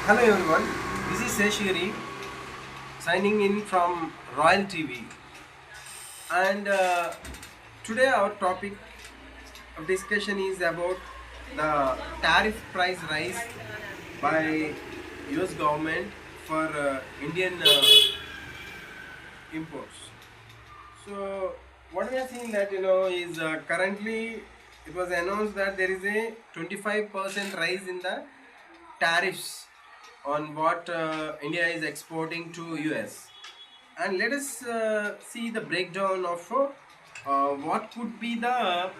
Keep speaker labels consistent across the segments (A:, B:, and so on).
A: Hello everyone, this is Seshiri signing in from Royal TV, and today our topic of discussion is about the tariff price rise by US government for Indian imports. So what we are seeing that is currently it was announced that there is a 25% rise in the tariffs on what India is exporting to US. And let us see the breakdown of what could be the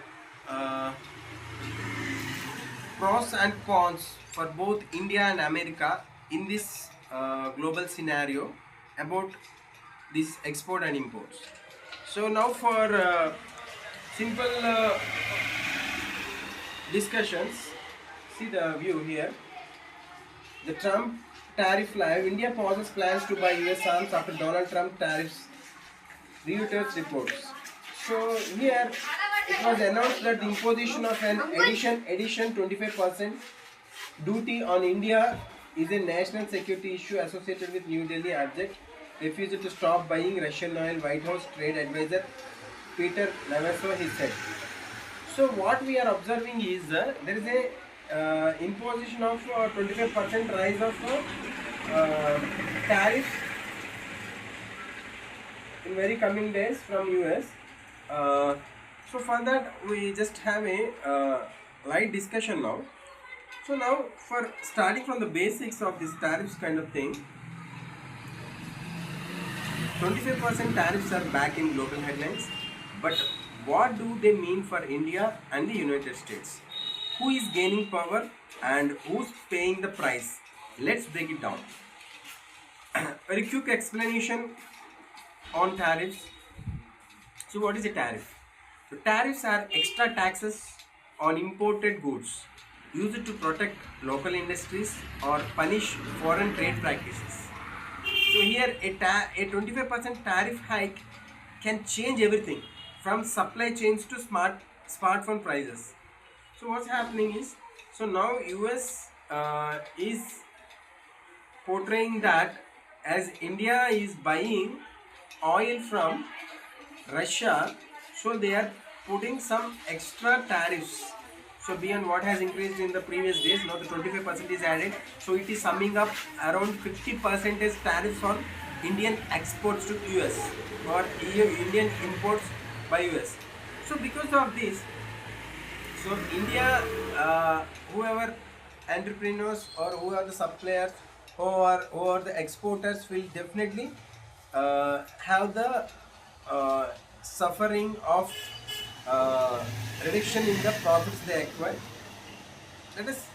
A: uh, pros and cons for both India and America in this global scenario about this export and imports. So now for simple discussions, see the view here. The Trump tariff live. India pauses plans to buy US arms after Donald Trump tariffs. Reuters reports. So here it was announced that the imposition of an addition 25% duty on India is a national security issue associated with New Delhi abject refusal to stop buying Russian oil. White House trade advisor Peter Navaso he said. So what we are observing is there is a imposition of 25% rise of tariff in very coming days from US. Uh, so for that we just have a light discussion now. So now for starting from the basics of this tariffs kind of thing, 25% tariffs are back in global headlines, but what do they mean for India and the United States? Who is gaining power and who's paying the price? Let's break it down. Very quick explanation on tariffs. So what is a tariff? So tariffs are extra taxes on imported goods used to protect local industries or punish foreign trade practices. So here a 25% tariff hike can change everything from supply chains to smartphone prices. So what's happening is, so now US is portraying that as India is buying oil from Russia, so they are putting some extra tariffs. So beyond what has increased in the previous days, now the 25% is added. So it is summing up around 50% tariffs on Indian exports to US or Indian imports by US. So because of this, so India, whoever entrepreneurs or who are the suppliers, who are the exporters will definitely have the uh, suffering of reduction in the profits they acquire. Let us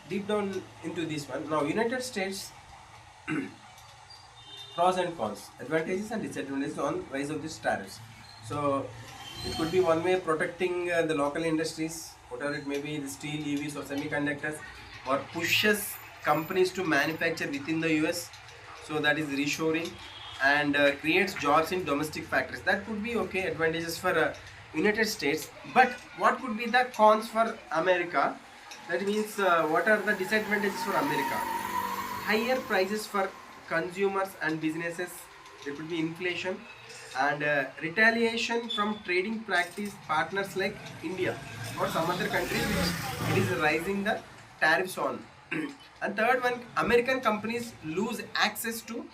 A: deep down into this one. Now, United States pros and cons, advantages and disadvantages on rise of these tariffs. So, it could be one way protecting the local industries, whatever it may be, the steel, EVs or semiconductors, or pushes companies to manufacture within the US. So that is reshoring and creates jobs in domestic factories. That could be okay, advantages for United States. But what could be the cons for America? That means what are the disadvantages for America? Higher prices for consumers and businesses. There could be inflation and retaliation from trading practice partners like India or some other countries which it is rising the tariffs on. And third one, American companies lose access to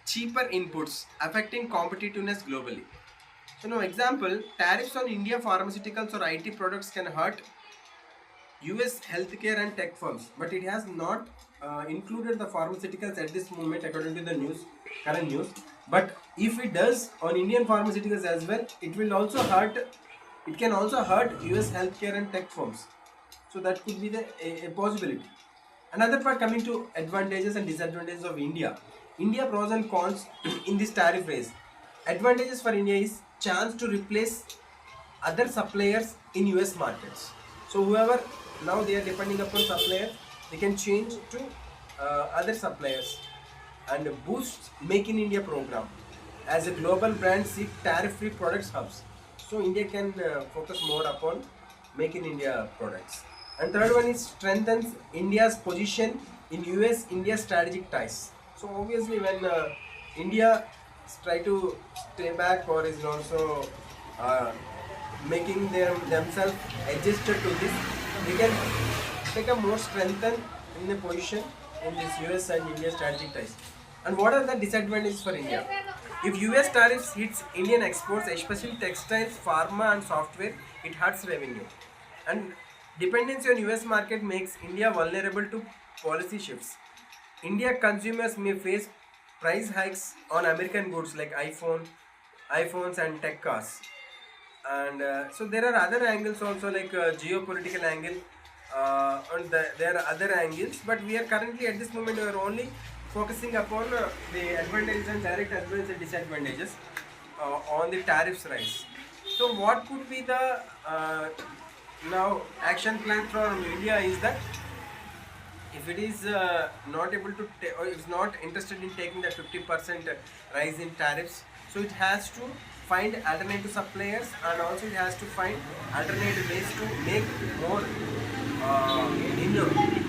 A: cheaper inputs affecting competitiveness globally. So now example, tariffs on India pharmaceuticals or IT products can hurt US healthcare and tech firms, but it has not included the pharmaceuticals at this moment according to the news, current news. But if it does on Indian pharmaceuticals as well, it will also hurt. It can also hurt US healthcare and tech firms. So that could be a possibility. Another part coming to advantages and disadvantages of India. India pros and cons in this tariff race. Advantages for India is chance to replace other suppliers in US markets. So whoever now they are depending upon suppliers, they can change to other suppliers and boost Make in India program. As a global brand seek tariff-free products hubs. So India can focus more upon Make in India products. And third one is strengthens India's position in US India strategic ties. So obviously when India try to stay back or is also uh, making themselves adjusted to this, they can become more strengthened in the position in this US and India strategic ties. And what are the disadvantages for India? If US tariffs hits Indian exports, especially textiles, pharma and software, it hurts revenue. And dependency on US market makes India vulnerable to policy shifts. India consumers may face price hikes on American goods like iPhones and tech cars. And so there are other angles also, like geopolitical angle, there are other angles, but we are currently at this moment we are only focusing upon the advantages and direct as well as the disadvantages on the tariffs rise. So what could be the now action plan from India is that if it is not able to or is not interested in taking the 50% rise in tariffs, so it has to find alternative suppliers, and also it has to find alternative ways to make more in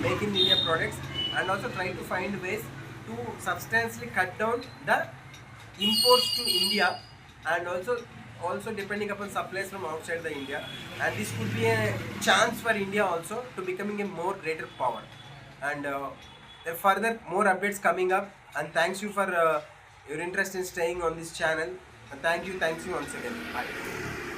A: make in India products, and also try to find ways to substantially cut down the imports to India, and also depending upon supplies from outside the India. And this could be a chance for India also to becoming a more greater power. And there are further more updates coming up, and thanks you for your interest in staying on this channel. And thanks you once again. Bye.